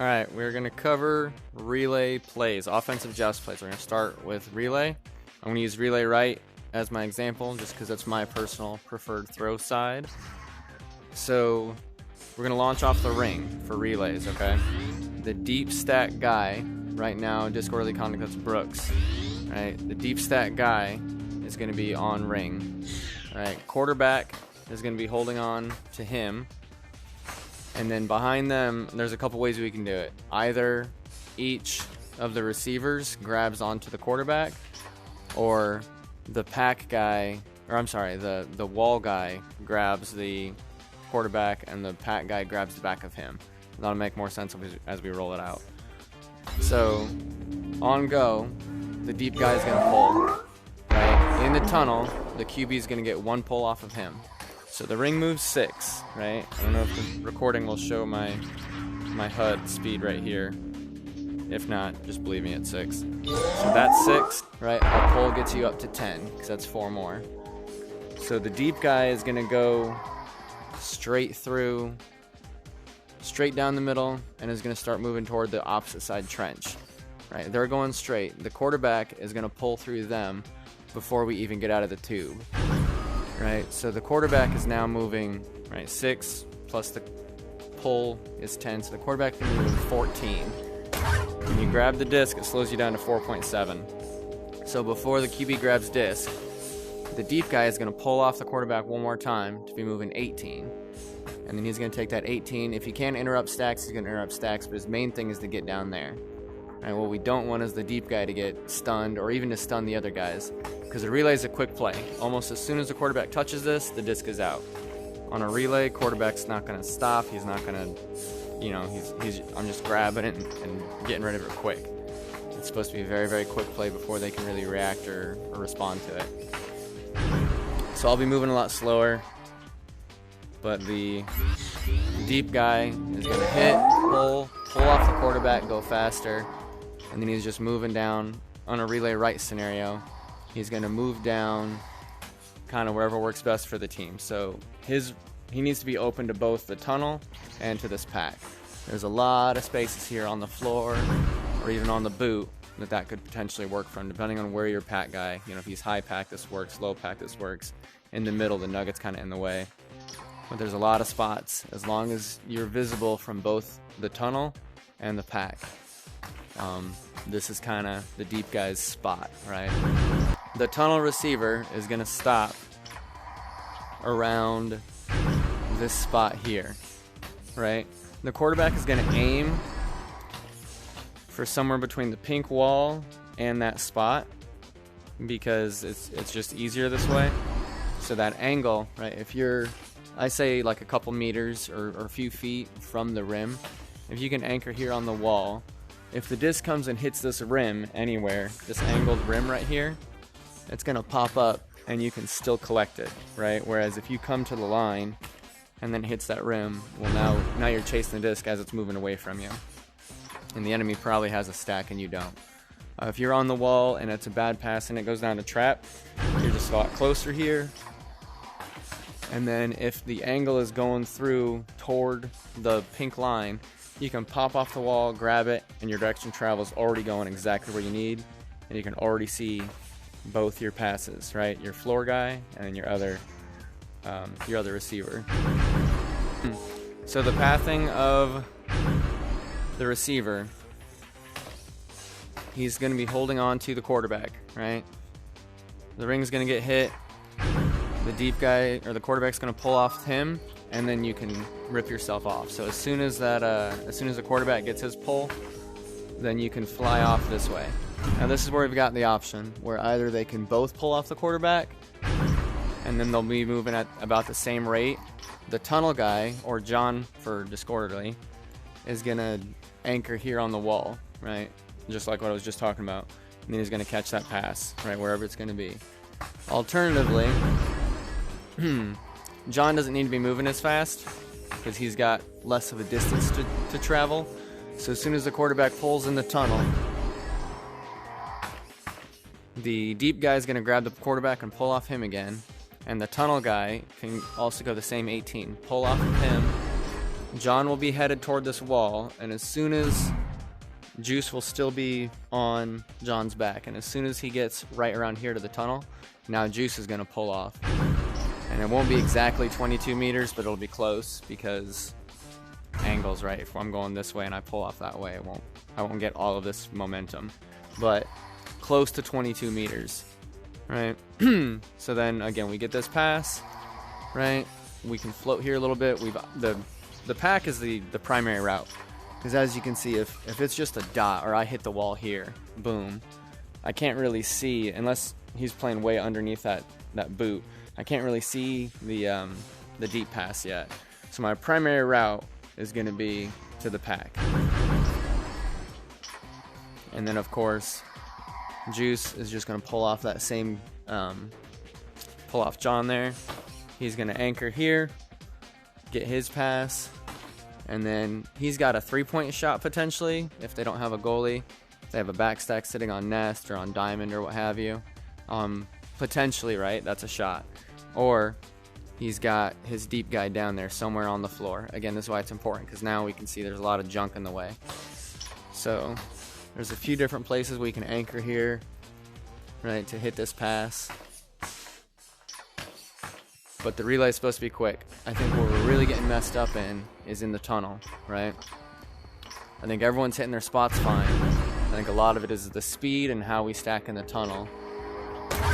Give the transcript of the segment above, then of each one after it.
Alright, we're going to cover relay plays, offensive joust plays. We're going to start with relay. I'm going to use relay right as my example just because that's my personal preferred throw side. So we're going to launch off the ring for relays, okay? The deep stack guy, right now, disorderly conduct, that's Brooks. Right? The deep stack guy is going to be on ring. Right? Quarterback is going to be holding on to him. And then behind them, there's a couple ways we can do it. Either each of the receivers grabs onto the quarterback, or the pack guy, or I'm sorry, the wall guy grabs the quarterback and the pack guy grabs the back of him. That'll make more sense as we roll it out. So, on go, the deep guy is going to pull. Right? In the tunnel, the QB is going to get one pull off of him. So the ring moves 6, right? I don't know if the recording will show my HUD speed right here. If not, just believe me, it's 6. So that's 6, right? A pull gets you up to 10, because that's 4 more. So the deep guy is going to go straight through, straight down the middle, and is going to start moving toward the opposite side trench. Right? They're going straight. The quarterback is going to pull through them before we even get out of the tube. Right, so the quarterback is now moving, right, 6 plus the pull is 10, so the quarterback can move 14. When you grab the disc, it slows you down to 4.7. So before the QB grabs disc, the deep guy is going to pull off the quarterback one more time to be moving 18. And then he's going to take that 18. If he can interrupt stacks, he's going to interrupt stacks, but his main thing is to get down there. And what we don't want is the deep guy to get stunned or even to stun the other guys, because a relay is a quick play. Almost as soon as the quarterback touches this, the disc is out. On a relay, quarterback's not going to stop. He's not going to, I'm just grabbing it and getting rid of it quick. It's supposed to be a very, very quick play before they can really react or respond to it. So I'll be moving a lot slower, but the deep guy is going to hit, pull off the quarterback, go faster. And then he's just moving down on a relay right scenario. He's going to move down kind of wherever works best for the team. So he needs to be open to both the tunnel and to this pack. There's a lot of spaces here on the floor or even on the boot that could potentially work from, depending on where your pack guy, if he's high pack, this works, low pack, this works. In the middle, the nugget's kind of in the way. But there's a lot of spots as long as you're visible from both the tunnel and the pack. This is kind of the deep guy's spot, right? The tunnel receiver is going to stop around this spot here, right? The quarterback is going to aim for somewhere between the pink wall and that spot because it's just easier this way. So that angle, right, if you're, I say like a couple meters or a few feet from the rim, if you can anchor here on the wall, if the disc comes and hits this rim anywhere, this angled rim right here, it's going to pop up and you can still collect it, right? Whereas if you come to the line and then hits that rim, well now you're chasing the disc as it's moving away from you. And the enemy probably has a stack and you don't. If you're on the wall and it's a bad pass and it goes down to trap, you're just a lot closer here. And then if the angle is going through toward the pink line, you can pop off the wall, grab it, and your direction travel is already going exactly where you need. And you can already see both your passes, right? Your floor guy and then your other receiver. So the pathing of the receiver, he's going to be holding on to the quarterback, right? The ring's going to get hit. The deep guy or the quarterback's going to pull off him, and then you can rip yourself off. So as soon as the quarterback gets his pull, then you can fly off this way. Now this is where we've got the option where either they can both pull off the quarterback, and then they'll be moving at about the same rate. The tunnel guy, or John for disorderly, is going to anchor here on the wall, right? Just like what I was just talking about. And then he's going to catch that pass, right, wherever it's going to be. Alternatively, John doesn't need to be moving as fast because he's got less of a distance to travel. So as soon as the quarterback pulls in the tunnel, the deep guy is going to grab the quarterback and pull off him again. And the tunnel guy can also go the same 18. Pull off of him John will be headed toward this wall, and as soon as Juice will still be on John's back, and as soon as he gets right around here to the tunnel, now Juice is going to pull off. And it won't be exactly 22 meters, but it'll be close because angles, right? If I'm going this way and I pull off that way, I won't get all of this momentum, but close to 22 meters, right? So then again, we get this pass, right? We can float here a little bit. The pack is the primary route, because as you can see, if it's just a dot or I hit the wall here, boom, I can't really see unless he's playing way underneath that boot. I can't really see the deep pass yet. So my primary route is going to be to the pack. And then of course, Juice is just going to pull off that same, pull off John there. He's going to anchor here, get his pass, and then he's got a 3-point shot potentially if they don't have a goalie. If they have a backstack sitting on Nest or on Diamond or what have you. Potentially, right? That's a shot. Or he's got his deep guy down there somewhere on the floor. Again, this is why it's important, because now we can see there's a lot of junk in the way. So there's a few different places we can anchor here, right, to hit this pass. But the relay is supposed to be quick. I think where we're really getting messed up in is in the tunnel, right? I think everyone's hitting their spots fine. I think a lot of it is the speed and how we stack in the tunnel,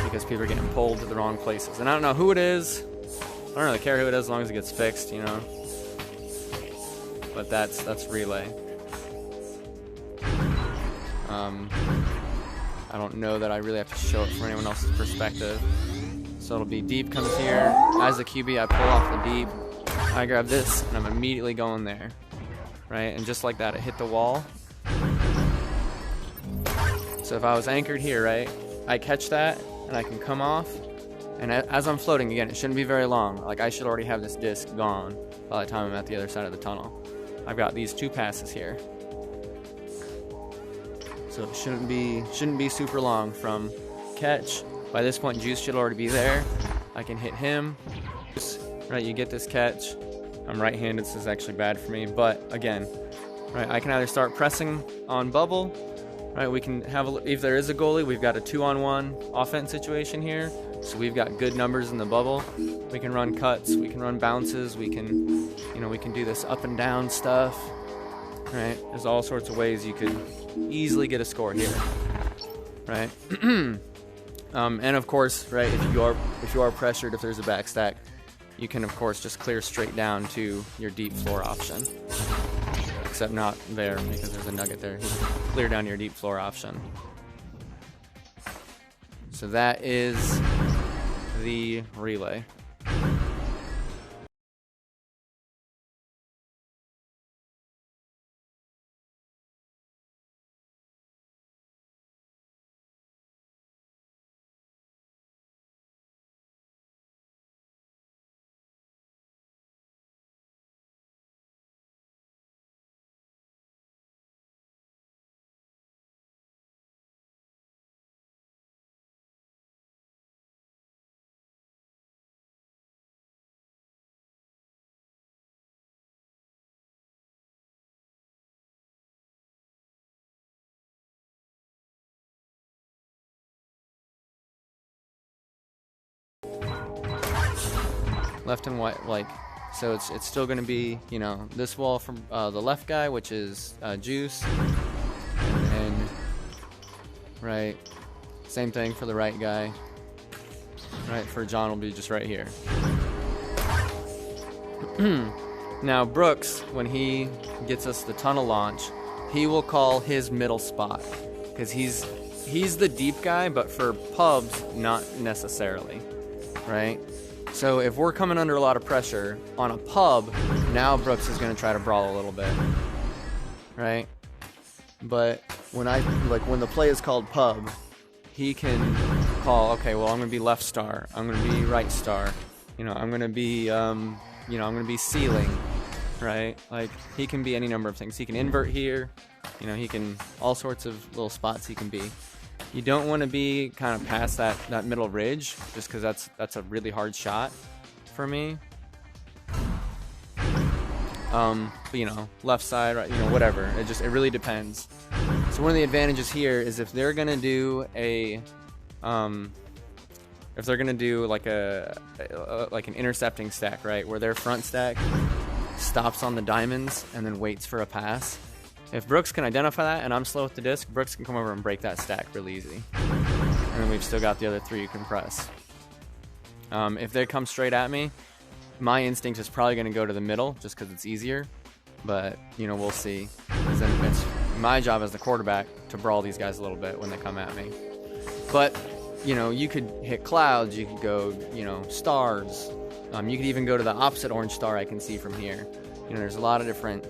because people are getting pulled to the wrong places. And I don't know who it is. I don't really care who it is as long as it gets fixed, you know. But that's relay. I don't know that I really have to show it from anyone else's perspective. So it'll be deep comes here. As a QB, I pull off the deep. I grab this, and I'm immediately going there. Right? And just like that, it hit the wall. So if I was anchored here, right, I catch that, and I can come off. And as I'm floating, again, it shouldn't be very long. Like, I should already have this disc gone by the time I'm at the other side of the tunnel. I've got these 2 passes here. So it shouldn't be super long from catch. By this point, Juice should already be there. I can hit him. Right, you get this catch. I'm right-handed, so this is actually bad for me. But again, right, I can either start pressing on bubble. Right, we can have if there is a goalie, we've got a 2-on-1 offense situation here. So we've got good numbers in the bubble. We can run cuts, we can run bounces, we can do this up and down stuff. Right, there's all sorts of ways you could easily get a score here. Right. And of course, right, if you are pressured, if there's a backstack, you can of course just clear straight down to your deep floor option. Except not there, because there's a nugget there. Just clear down your deep floor option. So that is the relay. Left and right, like, so it's still going to be, you know, this wall from the left guy, which is Juice, and then right, same thing for the right guy. Right, for John will be just right here. Now Brooks, when he gets us the tunnel launch, he will call his middle spot, because he's the deep guy, but for pubs, not necessarily, right? So if we're coming under a lot of pressure on a pub, now Brooks is going to try to brawl a little bit, right? But when when the play is called pub, he can call, okay, well, I'm going to be left star, I'm going to be right star, you know, I'm going to be, I'm going to be ceiling, right? Like, he can be any number of things. He can invert here, you know, he can, all sorts of little spots he can be. You don't want to be kind of past that middle ridge, just because that's a really hard shot for me. you know, left side, right, you know, whatever. It really depends. So one of the advantages here is if they're gonna do a, if they're gonna do like like an intercepting stack, right, where their front stack stops on the diamonds and then waits for a pass. If Brooks can identify that and I'm slow with the disc, Brooks can come over and break that stack really easy. And then we've still got the other 3 you can press. If they come straight at me, my instinct is probably going to go to the middle just because it's easier. But, you know, we'll see. Because then it's my job as the quarterback to brawl these guys a little bit when they come at me. But, you know, you could hit clouds, you could go, you know, stars. You could even go to the opposite orange star I can see from here. You know, there's a lot of different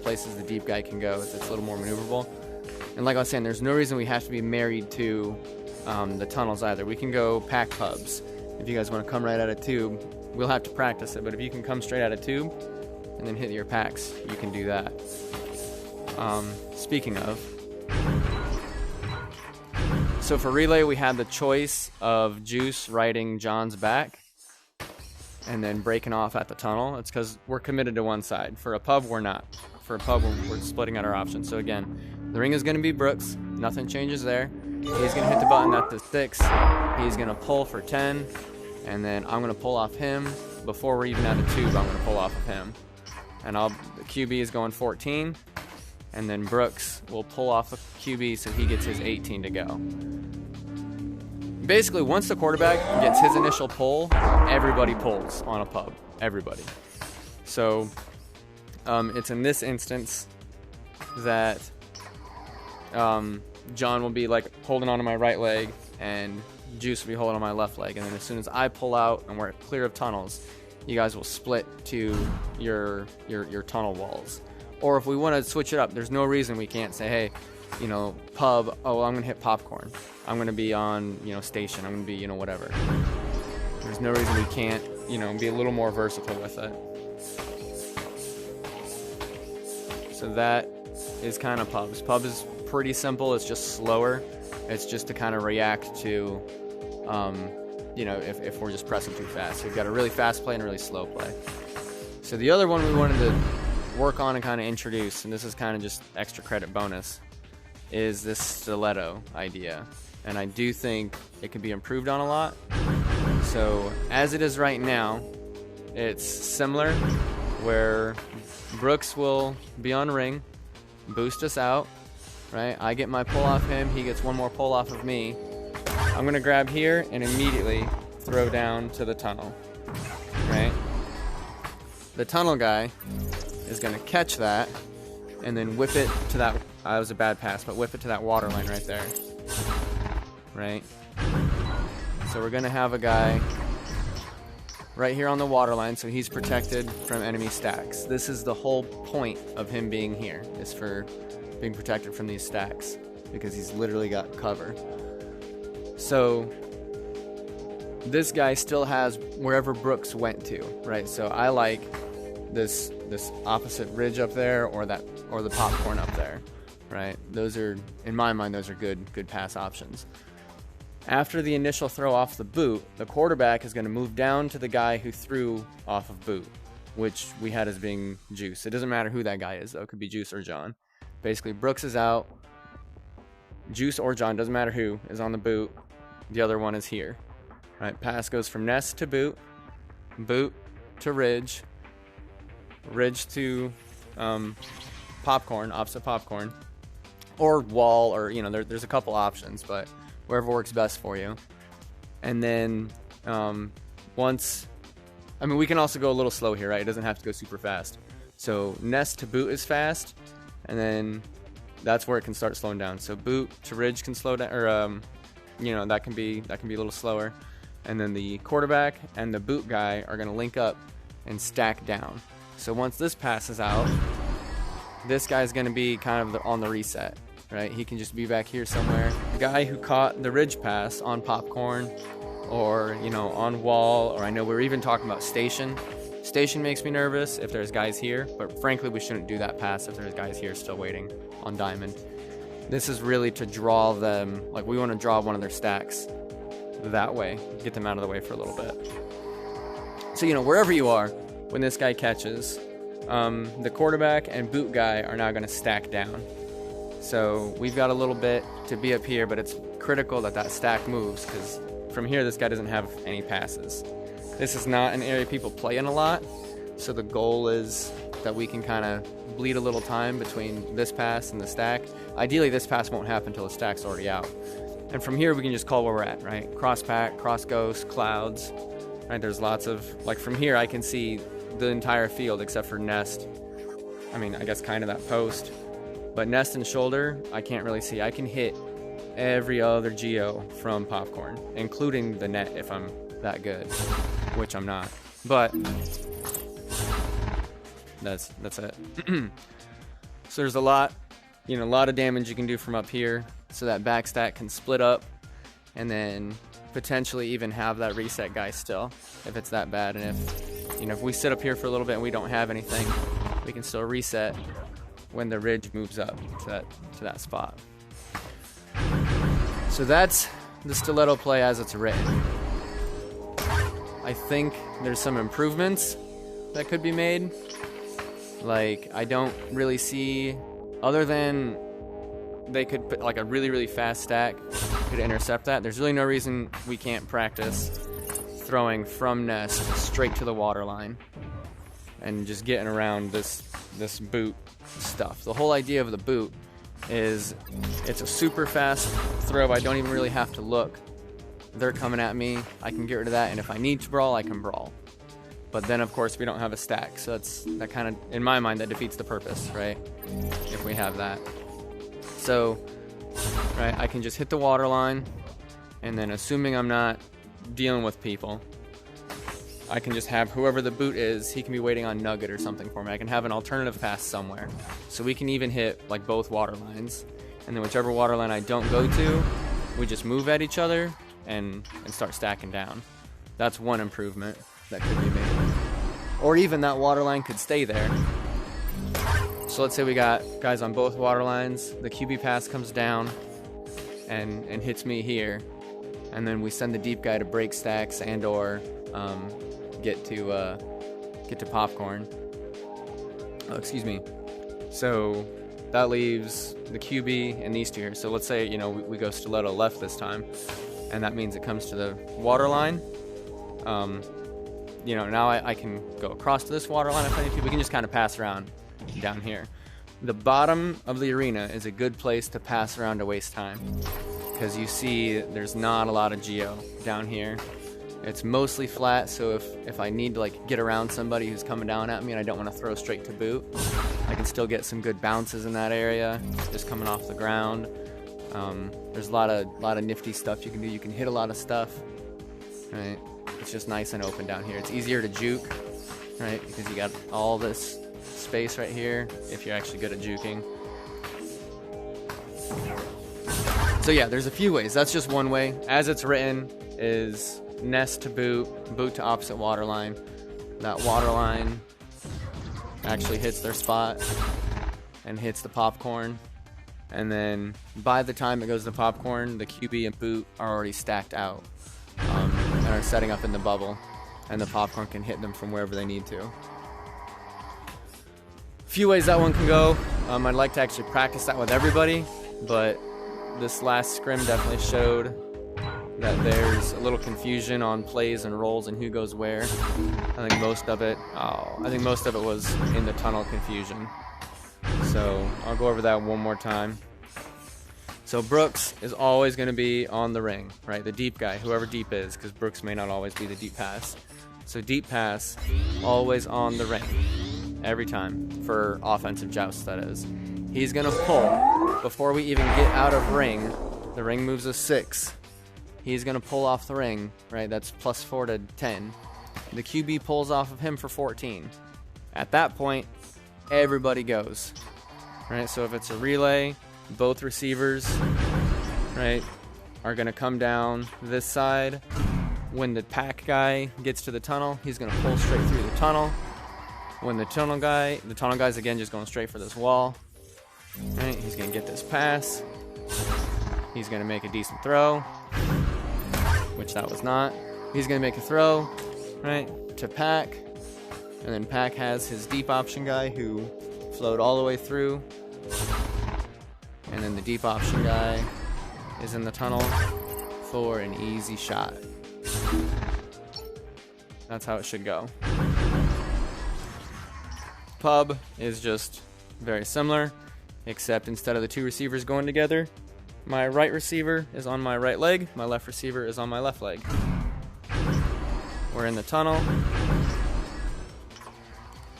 places the deep guy can go. It's a little more maneuverable. And like I was saying, there's no reason we have to be married to the tunnels either. We can go pack pubs. If you guys want to come right out of tube, we'll have to practice it. But if you can come straight out of tube and then hit your packs, you can do that. Speaking of, so for relay, we had the choice of Juice riding John's back and then breaking off at the tunnel. It's because we're committed to one side. For a pub, we're not. For a pub, we're splitting out our options. So again, the ring is going to be Brooks. Nothing changes there. He's going to hit the button at the 6. He's going to pull for 10. And then I'm going to pull off him. Before we're even out of tube, I'm going to pull off of him. And the QB is going 14. And then Brooks will pull off the QB so he gets his 18 to go. Basically, once the quarterback gets his initial pull, everybody pulls on a pub. Everybody. So it's in this instance that John will be like holding onto my right leg and Juice will be holding on my left leg. And then as soon as I pull out and we're clear of tunnels, you guys will split to your tunnel walls. Or if we want to switch it up, there's no reason we can't say, hey, you know, pub, oh, I'm going to hit popcorn. I'm going to be on, you know, station. I'm going to be, you know, whatever. There's no reason we can't, you know, be a little more versatile with it. So that is kind of pubs. Pub is pretty simple. It's just slower. It's just to kind of react to, you know, if we're just pressing too fast. We've got a really fast play and a really slow play. So the other one we wanted to work on and kind of introduce, and this is kind of just extra credit bonus, is this stiletto idea. And I do think it could be improved on a lot. So as it is right now, it's similar where Brooks will be on ring, boost us out, right? I get my pull off him, he gets one more pull off of me. I'm gonna grab here and immediately throw down to the tunnel, right? The tunnel guy is gonna catch that and then whip it to that, that was a bad pass, but whip it to that water line right there, right? So we're gonna have a guy right here on the water line, so he's protected from enemy stacks. This is the whole point of him being here, is for being protected from these stacks, because he's literally got cover. So this guy still has wherever Brooks went to, right? So I like this opposite ridge up there, or the popcorn up there, right? Those are, in my mind, those are good pass options. After the initial throw off the boot, the quarterback is going to move down to the guy who threw off of boot, which we had as being Juice. It doesn't matter who that guy is, though. It could be Juice or John. Basically, Brooks is out. Juice or John, doesn't matter who, is on the boot. The other one is here. Right, pass goes from Nest to boot, boot to ridge, ridge to popcorn, opposite popcorn, or wall, or, you know, there's a couple options, but wherever works best for you. And then once, I mean, we can also go a little slow here, right? It doesn't have to go super fast. So Nest to boot is fast, and then that's where it can start slowing down. So boot to ridge can slow down, or you know, that can be a little slower. And then the quarterback and the boot guy are going to link up and stack down. So once this passes out, this guy's going to be kind of on the reset, right? He can just be back here somewhere. The guy who caught the ridge pass on popcorn, or, you know, on wall, or I know we're even talking about station. Station makes me nervous if there's guys here, but frankly we shouldn't do that pass if there's guys here still waiting on diamond. This is really to draw them, like we want to draw one of their stacks that way, get them out of the way for a little bit. So, you know, wherever you are, when this guy catches, the quarterback and boot guy are now going to stack down. So we've got a little bit to be up here, but it's critical that that stack moves, because from here this guy doesn't have any passes. This is not an area people play in a lot, so the goal is that we can kind of bleed a little time between this pass and the stack. Ideally this pass won't happen until the stack's already out. And from here we can just call where we're at, right? Cross pack, cross ghost, clouds, right? There's lots of, like from here I can see the entire field except for nest. I mean, I guess kind of that post. But nest and shoulder, I can't really see. I can hit every other geo from popcorn, including the net if I'm that good, which I'm not. But that's it. So there's a lot of damage you can do from up here, so that back stack can split up, and then potentially even have that reset guy still, if it's that bad. And if we sit up here for a little bit and we don't have anything, we can still reset when the ridge moves up to that spot. So that's the stiletto play as it's written. I think there's some improvements that could be made. Like, I don't really see, other than they could put like a really, really fast stack could intercept that. There's really no reason we can't practice throwing from nest straight to the water line and just getting around this boot stuff. The whole idea of the boot is it's a super fast throw. I don't even really have to look. They're coming at me, I can get rid of that, and if I need to brawl, I can brawl. But then of course we don't have a stack, so that kind of, in my mind, that defeats the purpose, right? If we have that. So, right, I can just hit the water line, and then assuming I'm not dealing with people, I can just have whoever the boot is, he can be waiting on Nugget or something for me. I can have an alternative pass somewhere. So we can even hit like both water lines. And then whichever water line I don't go to, we just move at each other and start stacking down. That's one improvement that could be made. Or even that water line could stay there. So let's say we got guys on both water lines, the QB pass comes down and hits me here. And then we send the deep guy to break stacks and or get to popcorn. Oh, excuse me. So that leaves the QB and these two here. So let's say we go stiletto left this time, and that means it comes to the water line. Now I can go across to this water line if I need to. We can just kind of pass around down here. The bottom of the arena is a good place to pass around to waste time, because you see there's not a lot of geo down here. It's mostly flat, so if I need to like get around somebody who's coming down at me and I don't want to throw straight to boot, I can still get some good bounces in that area, just coming off the ground. There's a lot of nifty stuff you can do. You can hit a lot of stuff, right? It's just nice and open down here. It's easier to juke, right? Because you got all this space right here if you're actually good at juking. So yeah, there's a few ways. That's just one way. As it's written is nest to boot, boot to opposite water line. That water line actually hits their spot and hits the popcorn. And then by the time it goes to popcorn, the QB and boot are already stacked out and are setting up in the bubble. And the popcorn can hit them from wherever they need to. Few ways that one can go. I'd like to actually practice that with everybody, but this last scrim definitely showed that there's a little confusion on plays and roles and who goes where. I think most of it was in the tunnel confusion. So I'll go over that one more time. So Brooks is always going to be on the ring, right? The deep guy, whoever deep is, because Brooks may not always be the deep pass. So deep pass, always on the ring, every time, for offensive jousts, that is. He's going to pull before we even get out of ring. The ring moves a 6. He's going to pull off the ring, right? That's +4 to 10. The QB pulls off of him for 14. At that point, everybody goes, right? So if it's a relay, both receivers, right, are going to come down this side. When the pack guy gets to the tunnel, he's going to pull straight through the tunnel. When the tunnel guy's again just going straight for this wall, right? He's going to get this pass. He's going to make a decent throw, which that was not. He's going to make a throw, right, to pack. And then Pack has his deep option guy who flowed all the way through. And then the deep option guy is in the tunnel for an easy shot. That's how it should go. Pub is just very similar, except instead of the two receivers going together, my right receiver is on my right leg, my left receiver is on my left leg. We're in the tunnel.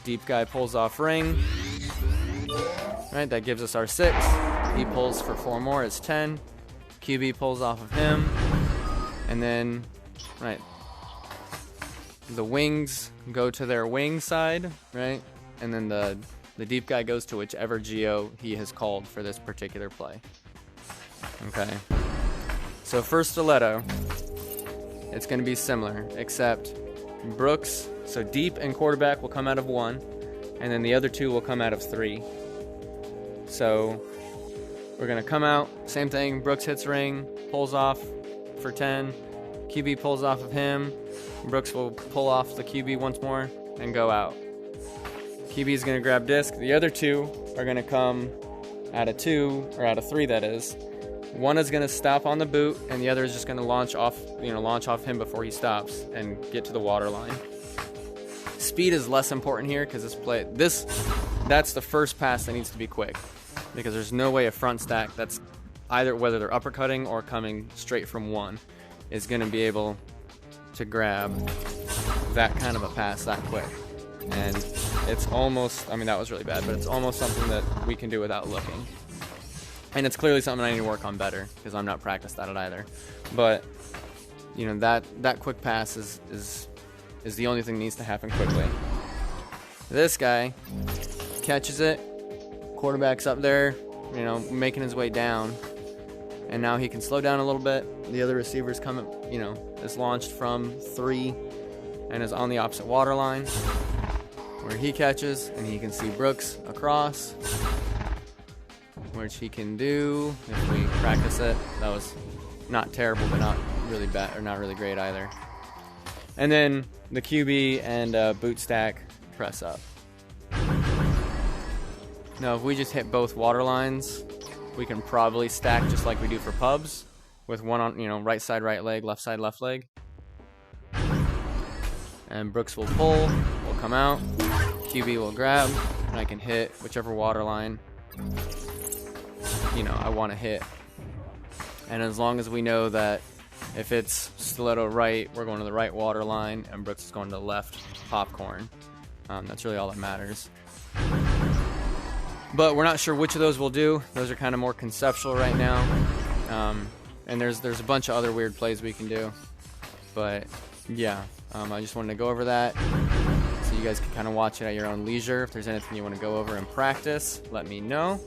Deep guy pulls off ring. Right, that gives us our 6. He pulls for 4 more, it's 10. QB pulls off of him. And then, right, the wings go to their wing side, right? And then the deep guy goes to whichever geo he has called for this particular play. Okay. So for stiletto, it's going to be similar, except Brooks, so deep and quarterback will come out of 1, and then the other 2 will come out of 3. So we're going to come out, same thing, Brooks hits ring, pulls off for 10, QB pulls off of him, Brooks will pull off the QB once more and go out. QB is going to grab disc, the other 2 are going to come out of 2, or out of 3 that is. One is going to stop on the boot, and the other is just going to launch off him before he stops and get to the water line. Speed is less important here because that's the first pass that needs to be quick, because there's no way a front stack that's either, whether they're uppercutting or coming straight from 1, is going to be able to grab that kind of a pass that quick. And it's almost, I mean, that was really bad, but it's almost something that we can do without looking. And it's clearly something I need to work on better because I'm not practiced at it either. But, you know, that quick pass is the only thing that needs to happen quickly. This guy catches it, quarterback's up there, you know, making his way down, and now he can slow down a little bit. The other receiver's coming, you know, is launched from 3 and is on the opposite water line where he catches, and he can see Brooks across, which he can do if we practice it. That was not terrible, but not really bad, or not really great either. And then the QB and boot stack press up. Now, if we just hit both water lines, we can probably stack just like we do for pubs, with one on, you know, right side, right leg, left side, left leg. And Brooks will pull, will come out, QB will grab, and I can hit whichever water line, you know, I want to hit. And as long as we know that if it's stiletto right, we're going to the right water line, and Brooks is going to the left popcorn. That's really all that matters. But we're not sure which of those we'll do. Those are kind of more conceptual right now. And there's a bunch of other weird plays we can do. But yeah, I just wanted to go over that so you guys can kind of watch it at your own leisure. If there's anything you want to go over and practice, let me know.